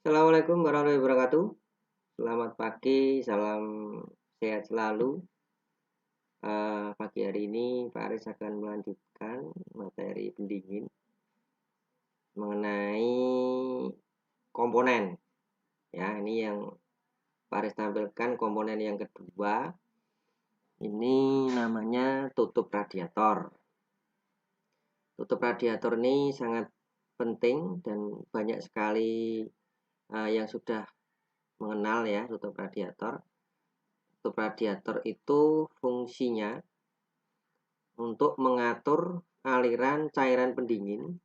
Assalamualaikum warahmatullahi wabarakatuh. Selamat pagi, salam sehat selalu. Pagi hari ini Pak Aris akan melanjutkan materi pendingin mengenai komponen. Ya, ini yang Pak Aris tampilkan komponen yang kedua. Ini namanya tutup radiator. Tutup radiator ini sangat penting dan banyak sekali yang sudah mengenal ya tutup radiator. Tutup radiator itu fungsinya untuk mengatur aliran cairan pendingin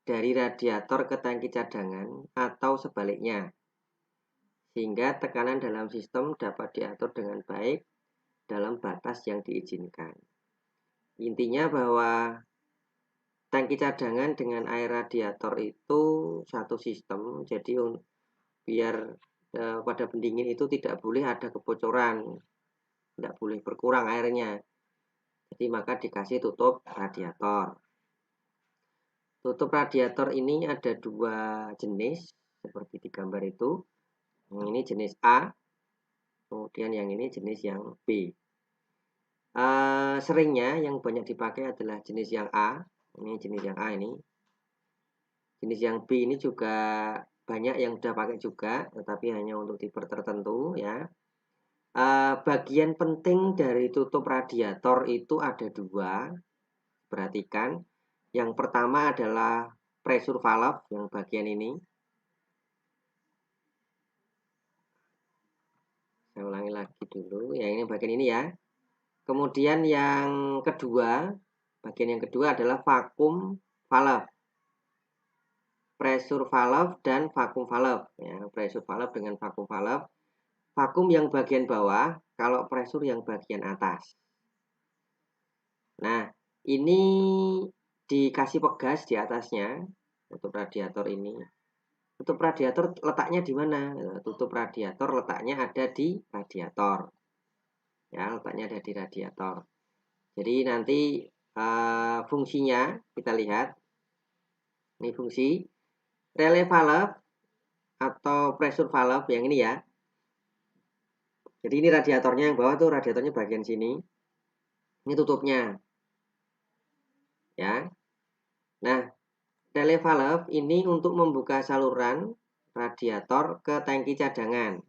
dari radiator ke tangki cadangan atau sebaliknya, sehingga tekanan dalam sistem dapat diatur dengan baik dalam batas yang diizinkan. Intinya bahwa tangki cadangan dengan air radiator itu satu sistem, jadi biar pada pendingin itu tidak boleh ada kebocoran, tidak boleh berkurang airnya. Jadi maka dikasih tutup radiator. Tutup radiator ini ada dua jenis seperti di gambar itu. Yang ini jenis A, kemudian yang ini jenis yang B. Seringnya yang banyak dipakai adalah jenis yang A. Ini jenis yang A ini. Jenis yang B ini juga banyak yang sudah pakai juga, tetapi hanya untuk tipe tertentu ya. Bagian penting dari tutup radiator itu ada dua. Perhatikan. Yang pertama adalah pressure valve yang bagian ini. Saya ulangi lagi dulu. Ya, ini bagian ini ya. Kemudian yang kedua, bagian yang kedua adalah vakum valve. Pressure valve dan vakum valve ya. Pressure valve dengan vakum valve. Vakum yang bagian bawah, kalau pressure yang bagian atas. Nah, ini dikasih pegas di atasnya untuk radiator ini. Tutup radiator letaknya di mana? Tutup radiator letaknya ada di radiator. Ya, letaknya ada di radiator. Jadi nanti fungsinya kita lihat. Ini fungsi relay valve atau pressure valve yang ini ya. Jadi ini radiatornya yang bawah tuh radiatornya bagian sini. Ini tutupnya. Ya. Nah, relay valve ini untuk membuka saluran radiator ke tangki cadangan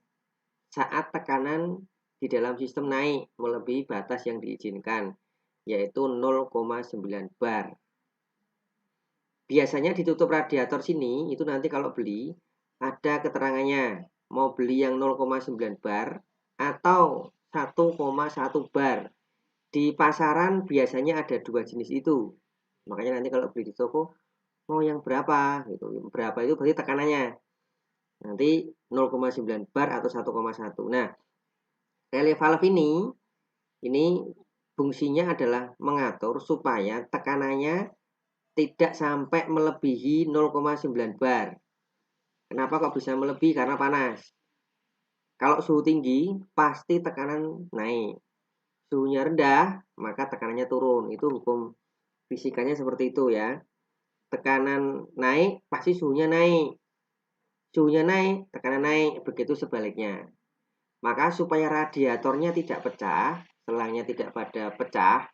saat tekanan di dalam sistem naik melebihi batas yang diizinkan, yaitu 0,9 bar. Biasanya ditutup radiator sini, itu nanti kalau beli, ada keterangannya. Mau beli yang 0,9 bar atau 1,1 bar. Di pasaran biasanya ada dua jenis itu. Makanya nanti kalau beli di toko, mau yang berapa? Gitu. Berapa itu berarti tekanannya. Nanti 0,9 bar atau 1,1. Nah, relay valve ini fungsinya adalah mengatur supaya tekanannya tidak sampai melebihi 0,9 bar. Kenapa kok bisa melebihi? Karena panas. Kalau suhu tinggi, pasti tekanan naik. Suhunya rendah, maka tekanannya turun. Itu hukum fisikanya seperti itu ya. Tekanan naik, pasti suhunya naik. Suhunya naik, tekanan naik. Begitu sebaliknya. Maka supaya radiatornya tidak pecah, selangnya tidak pada pecah,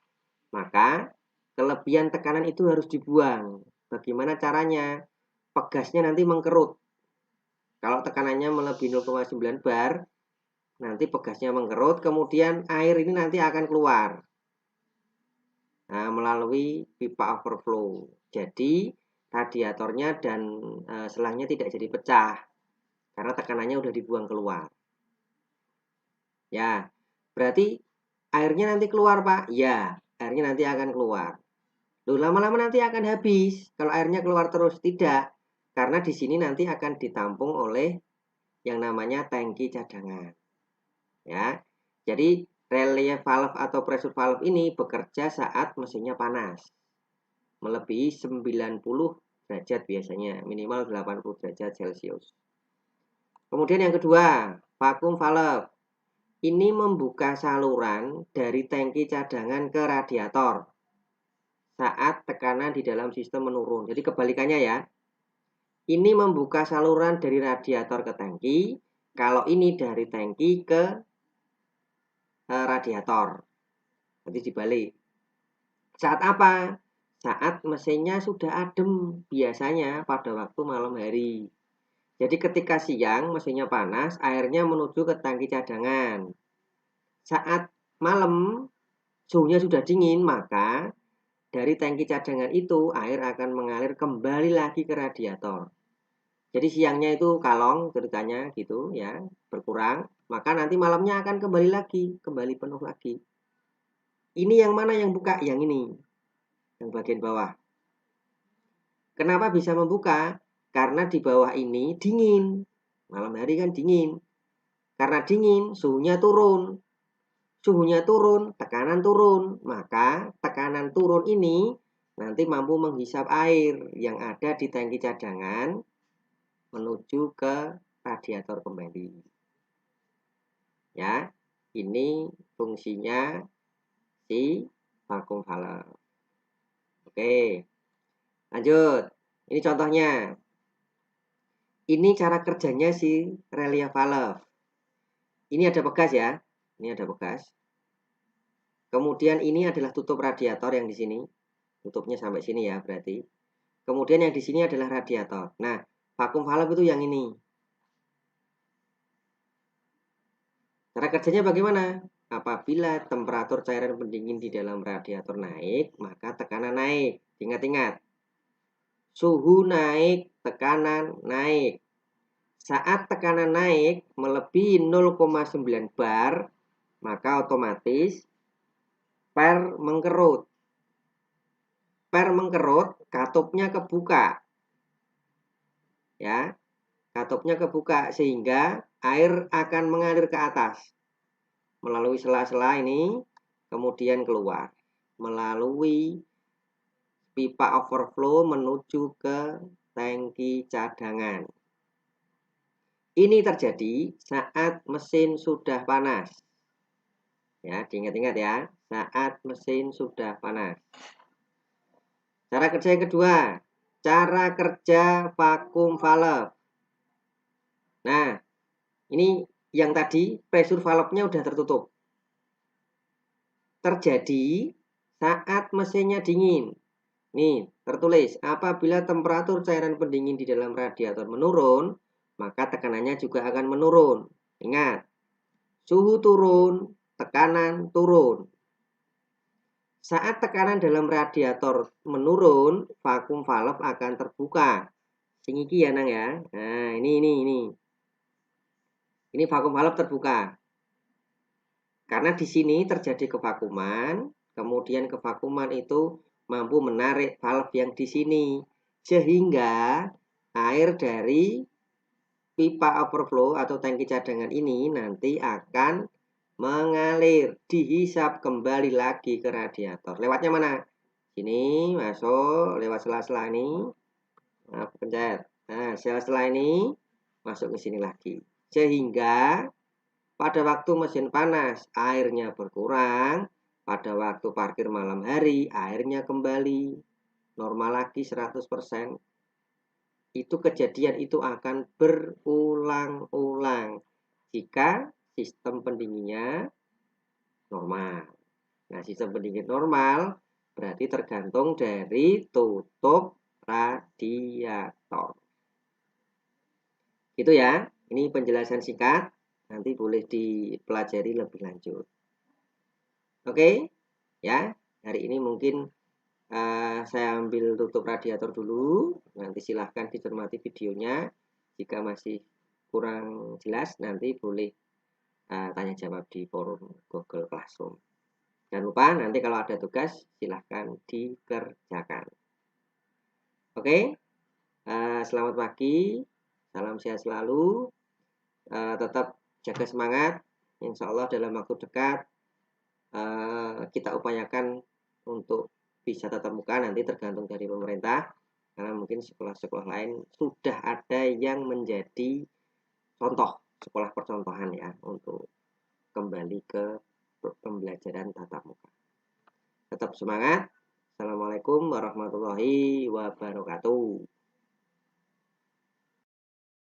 maka kelebihan tekanan itu harus dibuang. Bagaimana caranya? Pegasnya nanti mengkerut. Kalau tekanannya melebihi 0,9 bar, nanti pegasnya mengkerut, kemudian air ini nanti akan keluar. Nah, melalui pipa overflow. Jadi, radiatornya dan selangnya tidak jadi pecah. Karena tekanannya udah dibuang keluar. Ya, berarti airnya nanti keluar, Pak. Ya, airnya nanti akan keluar. Loh, lama-lama nanti akan habis. Kalau airnya keluar terus, tidak. Karena di sini nanti akan ditampung oleh yang namanya tangki cadangan. Ya, jadi relay valve atau pressure valve ini bekerja saat mesinnya panas. Melebihi 90 derajat biasanya, minimal 80 derajat Celcius. Kemudian yang kedua, vakum valve. Ini membuka saluran dari tangki cadangan ke radiator saat tekanan di dalam sistem menurun. Jadi kebalikannya ya. ini membuka saluran dari radiator ke tangki, kalau ini dari tangki ke radiator. Nanti dibalik. Saat apa? Saat mesinnya sudah adem, biasanya pada waktu malam hari. Jadi ketika siang mesinnya panas, airnya menuju ke tangki cadangan. Saat malam suhunya sudah dingin, maka dari tangki cadangan itu air akan mengalir kembali lagi ke radiator. Jadi siangnya itu kalong ceritanya gitu ya, berkurang, maka nanti malamnya akan kembali lagi, kembali penuh lagi. Ini yang mana yang buka? Yang ini, yang bagian bawah. Kenapa bisa membuka? Karena di bawah ini dingin. Malam hari kan dingin. Karena dingin, suhunya turun. Suhunya turun, tekanan turun. Maka tekanan turun ini nanti mampu menghisap air yang ada di tangki cadangan menuju ke radiator kembali. Ya, ini fungsinya si vakum valve. Oke, lanjut. Ini contohnya. Ini cara kerjanya si relief valve. Ini ada bekas ya. Ini ada bekas. Kemudian ini adalah tutup radiator yang di sini. Tutupnya sampai sini ya berarti. Kemudian yang di sini adalah radiator. Nah, vakum valve itu yang ini. Cara kerjanya bagaimana? Apabila temperatur cairan pendingin di dalam radiator naik, maka tekanan naik. Ingat-ingat. Suhu naik, tekanan naik. Saat tekanan naik melebihi 0,9 bar, maka otomatis per mengkerut. Per mengkerut, katupnya kebuka. Ya, katupnya kebuka sehingga air akan mengalir ke atas melalui sela-sela ini, kemudian keluar melalui pipa overflow menuju ke tangki cadangan. Ini terjadi saat mesin sudah panas. Ya, diingat-ingat ya, saat mesin sudah panas. Cara kerja yang kedua, cara kerja vakum valve. Nah, ini yang tadi pressure valve-nya udah tertutup. Terjadi saat mesinnya dingin. Nih, tertulis, apabila temperatur cairan pendingin di dalam radiator menurun, maka tekanannya juga akan menurun. Ingat, suhu turun, tekanan turun. Saat tekanan dalam radiator menurun, vakum valve akan terbuka. Sing iki ya nang ya. Nah, ini. Ini vakum valve terbuka. Karena di sini terjadi kevakuman, kemudian kevakuman itu mampu menarik valve yang di sini sehingga air dari pipa overflow atau tangki cadangan ini nanti akan mengalir, dihisap kembali lagi ke radiator. Lewatnya mana? Sini masuk lewat sela-sela ini. Nah, pencet. Nah, sela-sela ini masuk ke sini lagi. Sehingga pada waktu mesin panas airnya berkurang, pada waktu parkir malam hari airnya kembali normal lagi 100%. Itu kejadian itu akan berulang-ulang jika sistem pendinginnya normal. Nah, sistem pendingin normal berarti tergantung dari tutup radiator. Gitu ya. Ini penjelasan singkat. Nanti boleh dipelajari lebih lanjut. Oke, ya. Hari ini mungkin saya ambil tutup radiator dulu. Nanti silahkan dicermati videonya. Jika masih kurang jelas, nanti boleh tanya jawab di forum Google Classroom. Jangan lupa nanti kalau ada tugas silahkan dikerjakan. Oke, selamat pagi, salam sehat selalu, tetap jaga semangat. Insya Allah dalam waktu dekat kita upayakan untuk bisa tatap muka, nanti tergantung dari pemerintah, karena mungkin sekolah-sekolah lain sudah ada yang menjadi contoh sekolah percontohan ya untuk kembali ke pembelajaran tatap muka. Tetap semangat. Assalamualaikum warahmatullahi wabarakatuh.